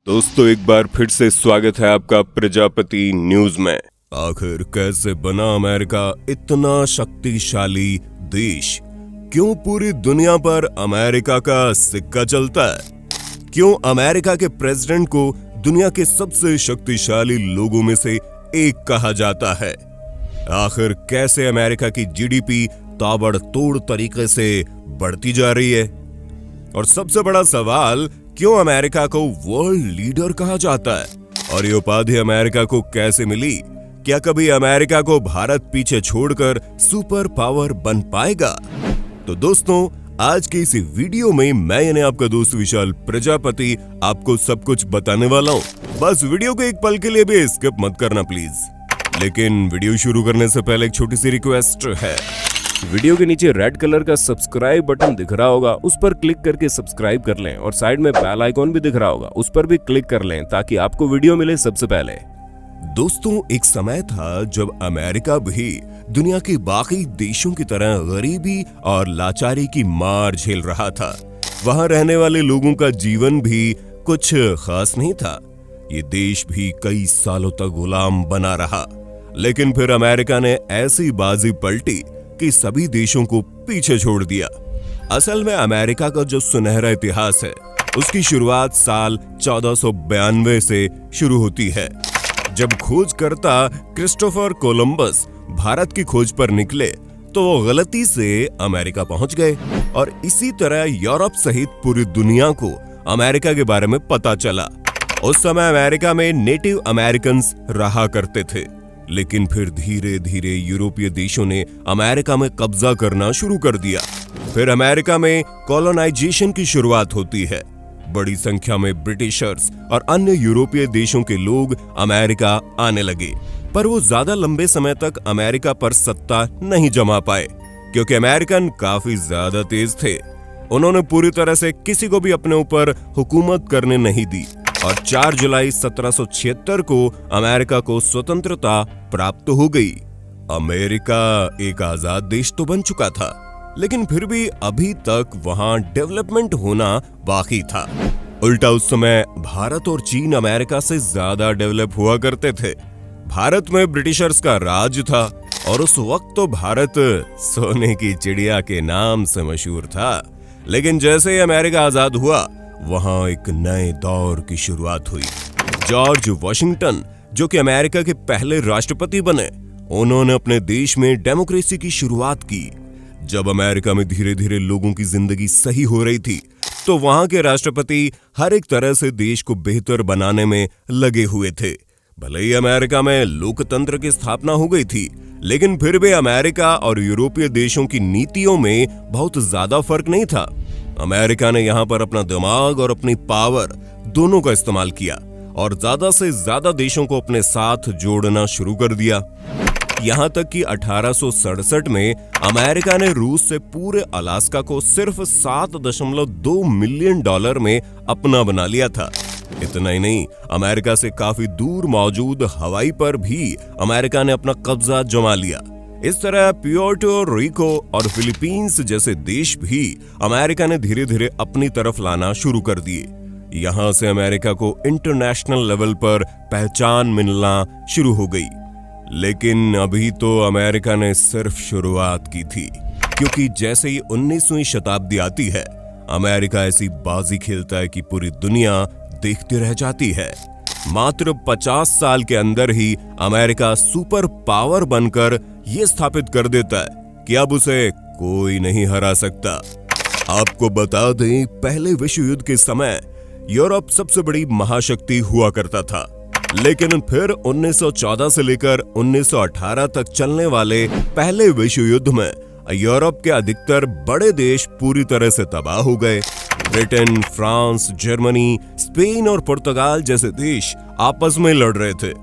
दोस्तों एक बार फिर से स्वागत है आपका प्रजापति न्यूज में। आखिर कैसे बना अमेरिका इतना शक्तिशाली देश? क्यों पूरी दुनिया पर अमेरिका का सिक्का चलता है? क्यों अमेरिका के प्रेसिडेंट को दुनिया के सबसे शक्तिशाली लोगों में से एक कहा जाता है? आखिर कैसे अमेरिका की जीडीपी ताबड़तोड़ तरीके से बढ़ती जा रही है? और सबसे बड़ा सवाल, क्यों अमेरिका को वर्ल्ड लीडर कहा जाता है? और ये उपाधि अमेरिका को कैसे मिली? क्या कभी अमेरिका को भारत पीछे छोड़कर सुपर पावर बन पाएगा? तो दोस्तों, आज के इस वीडियो में मैं यानी आपका दोस्त विशाल प्रजापति आपको सब कुछ बताने वाला हूँ। बस वीडियो को एक पल के लिए भी स्किप मत करना प्लीज। लेकिन वीडियो शुरू करने से पहले एक छोटी सी रिक्वेस्ट है। वीडियो के नीचे रेड कलर का सब्सक्राइब बटन दिख रहा होगा, उस पर क्लिक करके सब्सक्राइब कर लें और साइड में बेल आइकॉन भी दिख रहा होगा, उस पर भी क्लिक कर लें ताकि आपको वीडियो मिले सबसे पहले। दोस्तों, एक समय था जब अमेरिका भी दुनिया के बाकी देशों की तरह गरीबी और लाचारी की मार झेल रहा था। वहां रहने वाले लोगों का जीवन भी कुछ खास नहीं था। ये देश भी कई सालों तक गुलाम बना रहा। लेकिन फिर अमेरिका ने ऐसी बाजी पलटी कि सभी देशों को पीछे छोड़ दिया। असल में अमेरिका का जो सुनहरा इतिहास है उसकी शुरुआत साल 1492 से शुरू होती है, जब खोजकर्ता क्रिस्टोफर कोलंबस भारत की खोज पर निकले तो वो गलती से अमेरिका पहुंच गए और इसी तरह यूरोप सहित पूरी दुनिया को अमेरिका के बारे में पता चला। उस समय अमेरिका में नेटिव अमेरिकन रहा करते थे, लेकिन फिर धीरे धीरे यूरोपीय देशों ने अमेरिका में कब्जा करना शुरू कर दिया। फिर अमेरिका में कॉलोनाइजेशन की शुरुआत होती है। बड़ी संख्या में ब्रिटिशर्स और अन्य यूरोपीय देशों के लोग अमेरिका आने लगे, पर वो ज्यादा लंबे समय तक अमेरिका पर सत्ता नहीं जमा पाए, क्योंकि अमेरिकन काफी ज्यादा तेज थे। उन्होंने पूरी तरह से किसी को भी अपने ऊपर हुकूमत करने नहीं दी और 4 जुलाई 1776 को अमेरिका को स्वतंत्रता प्राप्त हो गई। अमेरिका एक आजाद देश तो बन चुका था, लेकिन फिर भी अभी तक वहां डेवलपमेंट होना बाकी था। उल्टा उस समय भारत और चीन अमेरिका से ज्यादा डेवलप हुआ करते थे। भारत में ब्रिटिशर्स का राज था और उस वक्त तो भारत सोने की चिड़िया के नाम से मशहूर था। लेकिन जैसे ही अमेरिका आजाद हुआ, वहां एक नए दौर की शुरुआत हुई। जॉर्ज वॉशिंगटन, जो कि अमेरिका के पहले राष्ट्रपति बने, उन्होंने अपने देश में डेमोक्रेसी की शुरुआत की। जब अमेरिका में धीरे धीरे लोगों की जिंदगी सही हो रही थी, तो वहां के राष्ट्रपति हर एक तरह से देश को बेहतर बनाने में लगे हुए थे। भले ही अमेरिका में लोकतंत्र की स्थापना हो गई थी, लेकिन फिर भी अमेरिका और यूरोपीय देशों की नीतियों में बहुत ज्यादा फर्क नहीं था। अमेरिका ने यहाँ पर अपना दिमाग और अपनी पावर दोनों का इस्तेमाल किया और ज्यादा से ज्यादा देशों को अपने साथ जोड़ना शुरू कर दिया। यहाँ तक कि 1867 में अमेरिका ने रूस से पूरे अलास्का को सिर्फ $7.2 मिलियन में अपना बना लिया था। इतना ही नहीं, अमेरिका से काफी दूर मौजूद हवाई पर भी अमेरिका ने अपना कब्जा जमा लिया। इस तरह प्यूर्टो रिको और फिलीपींस जैसे देश भी अमेरिका ने धीरे धीरे अपनी तरफ लाना शुरू कर दिए। यहाँ से अमेरिका को इंटरनेशनल लेवल पर पहचान मिलना शुरू हो गई। लेकिन अभी तो अमेरिका ने सिर्फ शुरुआत की थी, क्योंकि जैसे ही 19वीं शताब्दी आती है, अमेरिका ऐसी बाजी खेलता है कि पूरी दुनिया देखती रह जाती है। मात्र 50 साल के अंदर ही अमेरिका सुपर पावर बनकर ये स्थापित कर देता है कि अब उसे कोई नहीं हरा सकता। आपको बता दें, पहले विश्व युद्ध के समय यूरोप सबसे बड़ी महाशक्ति हुआ करता था, लेकिन फिर 1914 से लेकर 1918 तक चलने वाले पहले विश्व युद्ध में यूरोप के अधिकतर बड़े देश पूरी तरह से तबाह हो गए। ब्रिटेन, फ्रांस, जर्मनी, स्पेन और पुर्तगाल जैसे देश आपस में लड़ रहे थे।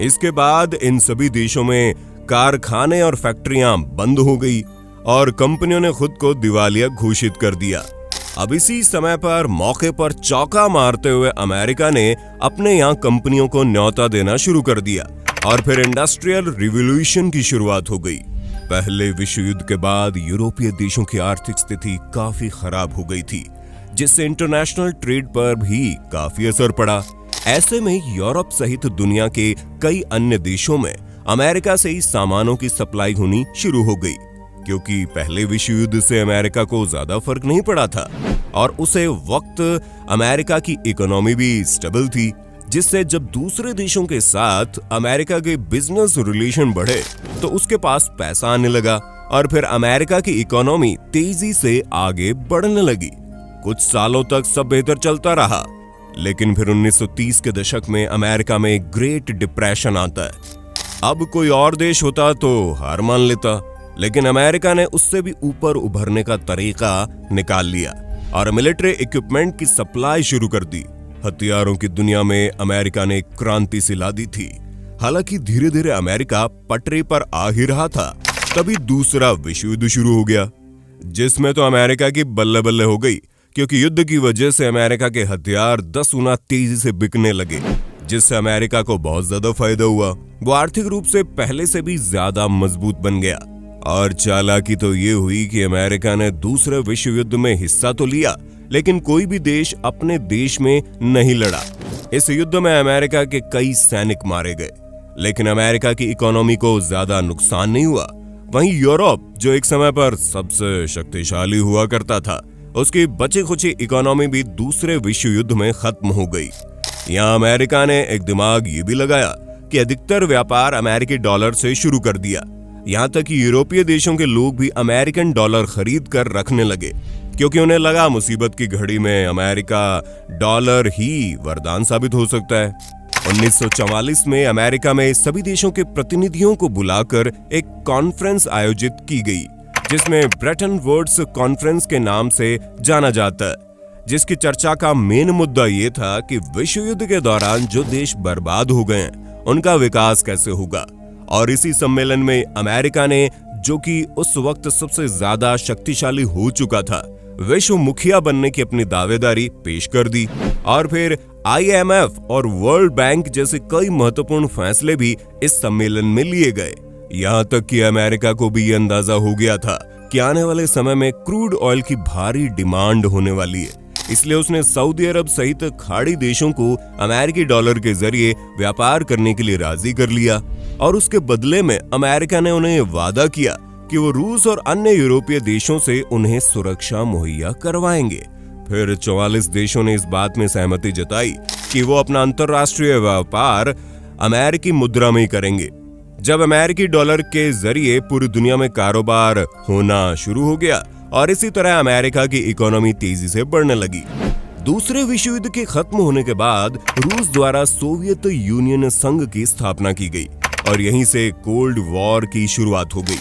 इसके बाद इन सभी देशों में कारखाने और फैक्ट्रियां बंद हो गई और कंपनियों ने खुद को दिवालिया घोषित कर दिया। अब इसी समय पर मौके पर चौका मारते हुए अमेरिका ने अपने यहाँ कंपनियों को न्योता देना शुरू कर दिया और फिर इंडस्ट्रियल रिवॉल्यूशन की शुरुआत हो गई। पहले विश्व युद्ध के बाद यूरोपीय देशों की आर्थिक स्थिति काफी खराब हो गई थी, जिससे इंटरनेशनल ट्रेड पर भी काफी असर पड़ा। ऐसे में यूरोप सहित दुनिया के कई अन्य देशों में अमेरिका से ही सामानों की सप्लाई होनी शुरू हो गई, क्योंकि पहले विश्व युद्ध से अमेरिका को ज्यादा फर्क नहीं पड़ा था और उसे वक्त अमेरिका की इकोनॉमी भी स्टेबल थी, जिससे जब दूसरे देशों के साथ अमेरिका के बिजनेस रिलेशन बढ़े तो उसके पास पैसा आने लगा और फिर अमेरिका की इकोनॉमी तेजी से आगे बढ़ने लगी। कुछ सालों तक सब बेहतर चलता रहा, लेकिन फिर 1930 के दशक में अमेरिका में ग्रेट डिप्रेशन आता है। अब कोई और देश होता तो हार मान लेता, लेकिन अमेरिका ने उससे भी ऊपर उभरने का तरीका निकाल लिया और मिलिट्री इक्विपमेंट की सप्लाई शुरू कर दी। हथियारों की दुनिया में अमेरिका ने क्रांति सी ला दी थी। हालांकि धीरे धीरे अमेरिका पटरी पर आ ही रहा था, तभी दूसरा विश्व युद्ध शुरू हो गया, जिसमें तो अमेरिका की बल्ले बल्ले हो गई, क्योंकि युद्ध की वजह से अमेरिका के हथियार 10 गुना तेजी से बिकने लगे, जिससे अमेरिका को बहुत ज्यादा फायदा हुआ। वो आर्थिक रूप से पहले से भी ज्यादा मजबूत बन गया। और चालाकी तो ये हुई कि अमेरिका ने दूसरे विश्व युद्ध में हिस्सा तो लिया, लेकिन कोई भी देश अपने देश में नहीं लड़ा। इस युद्ध में अमेरिका के कई सैनिक मारे गए, लेकिन अमेरिका की इकोनॉमी को ज्यादा नुकसान नहीं हुआ। वहीं यूरोप, जो एक समय पर सबसे शक्तिशाली हुआ करता था, उसकी बची खुची इकोनॉमी भी दूसरे विश्व युद्ध में खत्म हो गई। यहाँ अमेरिका ने एक दिमाग ये भी लगाया कि अधिकतर व्यापार अमेरिकी डॉलर से शुरू कर दिया। यहाँ तक कि यूरोपीय देशों के लोग भी अमेरिकन डॉलर खरीद कर रखने लगे, क्योंकि उन्हें लगा मुसीबत की घड़ी में अमेरिका डॉलर ही वरदान साबित हो सकता है। 1944 में अमेरिका में सभी देशों के प्रतिनिधियों को बुलाकर एक कॉन्फ्रेंस आयोजित की गई, जिसमें ब्रेटन वुड्स कॉन्फ्रेंस के नाम से जाना जाता है, जिसकी चर्चा का मेन मुद्दा ये था कि विश्व युद्ध के दौरान जो देश बर्बाद हो गए हैं, उनका विकास कैसे होगा। और इसी सम्मेलन में अमेरिका ने, जो कि उस वक्त सबसे ज्यादा शक्तिशाली हो चुका था, विश्व मुखिया बनने की अपनी दावेदारी पेश कर दी। और फिर IMF और वर्ल्ड बैंक जैसे कई महत्वपूर्ण फैसले भी इस सम्मेलन में लिए गए। यहाँ तक कि अमेरिका को भी ये अंदाजा हो गया था कि आने वाले समय में क्रूड ऑयल की भारी डिमांड होने वाली है, इसलिए उसने सऊदी अरब सहित खाड़ी देशों को अमेरिकी डॉलर के जरिए व्यापार करने के लिए राजी कर लिया। और उसके बदले में अमेरिका ने उन्हें वादा किया कि वो रूस और अन्य यूरोपीय देशों से उन्हें सुरक्षा मुहैया करवाएंगे। फिर 44 देशों ने इस बात में सहमति जताई कि वो अपना अंतर्राष्ट्रीय व्यापार अमेरिकी मुद्रा में ही करेंगे। जब अमेरिकी डॉलर के जरिए पूरी दुनिया में कारोबार होना शुरू हो गया और इसी तरह अमेरिका की इकोनॉमी तेजी से बढ़ने लगी। दूसरे विश्व युद्ध के खत्म होने के बाद रूस द्वारा सोवियत यूनियन संघ की स्थापना की गई और यहीं से कोल्ड वॉर की शुरुआत हो गई।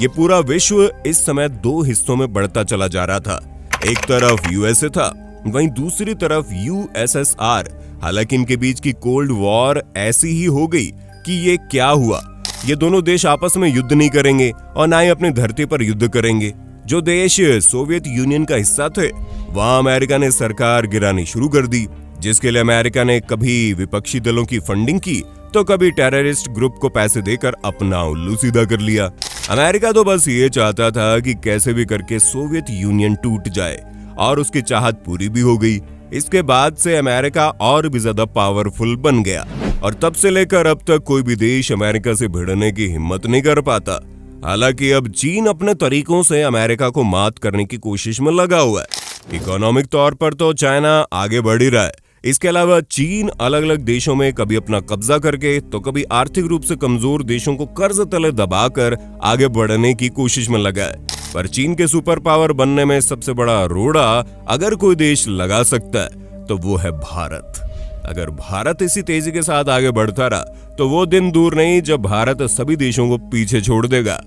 ये पूरा विश्व इस समय दो हिस्सों में बढ़ता चला जा रहा था। एक तरफ यूएसए था, वहीं दूसरी तरफ USSR। हालांकि इनके बीच की कोल्ड वॉर ऐसी ही हो गई कि ये क्या हुआ, ये दोनों देश आपस में युद्ध नहीं करेंगे और ना ही अपनी धरती पर युद्ध करेंगे। जो देश सोवियत यूनियन का हिस्सा थे, वहां अमेरिका ने सरकार गिरानी शुरू कर दी, जिसके लिए अमेरिका ने कभी विपक्षी दलों की फंडिंग की तो कभी टेररिस्ट ग्रुप को पैसे देकर अपना उल्लू सीधा कर लिया। अमेरिका तो बस ये चाहता था कि कैसे भी करके सोवियत यूनियन टूट जाए और उसकी चाहत पूरी भी हो गई। इसके बाद से अमेरिका और भी ज्यादा पावरफुल बन गया और तब से लेकर अब तक कोई भी देश अमेरिका से भिड़ने की हिम्मत नहीं कर पाता। हालांकि अब चीन अपने तरीकों से अमेरिका को मात करने की कोशिश में लगा हुआ है। इकोनॉमिक तौर पर तो चाइना आगे बढ़ ही रहा है। इसके अलावा चीन अलग अलग देशों में कभी अपना कब्जा करके तो कभी आर्थिक रूप से कमजोर देशों को कर्ज तले दबाकर आगे बढ़ने की कोशिश में लगा है। पर चीन के सुपर पावर बनने में सबसे बड़ा रोड़ा अगर कोई देश लगा सकता है तो वो है भारत। अगर भारत इसी तेजी के साथ आगे बढ़ता रहा तो वो दिन दूर नहीं जब भारत सभी देशों को पीछे छोड़ देगा।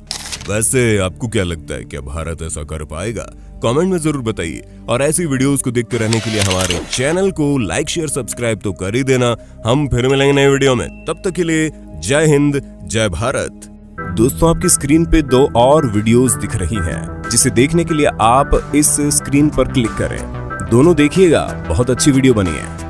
वैसे आपको क्या लगता है, क्या भारत ऐसा कर पाएगा? कमेंट में जरूर बताइए और ऐसी वीडियोस को देखते रहने के लिए हमारे चैनल को लाइक शेयर सब्सक्राइब तो कर ही देना। हम फिर मिलेंगे नए वीडियो में, तब तक के लिए जय हिंद जय भारत। दोस्तों, आपकी स्क्रीन पे दो और वीडियोस दिख रही हैं, जिसे देखने के लिए आप इस स्क्रीन पर क्लिक करें। दोनों देखिएगा, बहुत अच्छी वीडियो बनी है।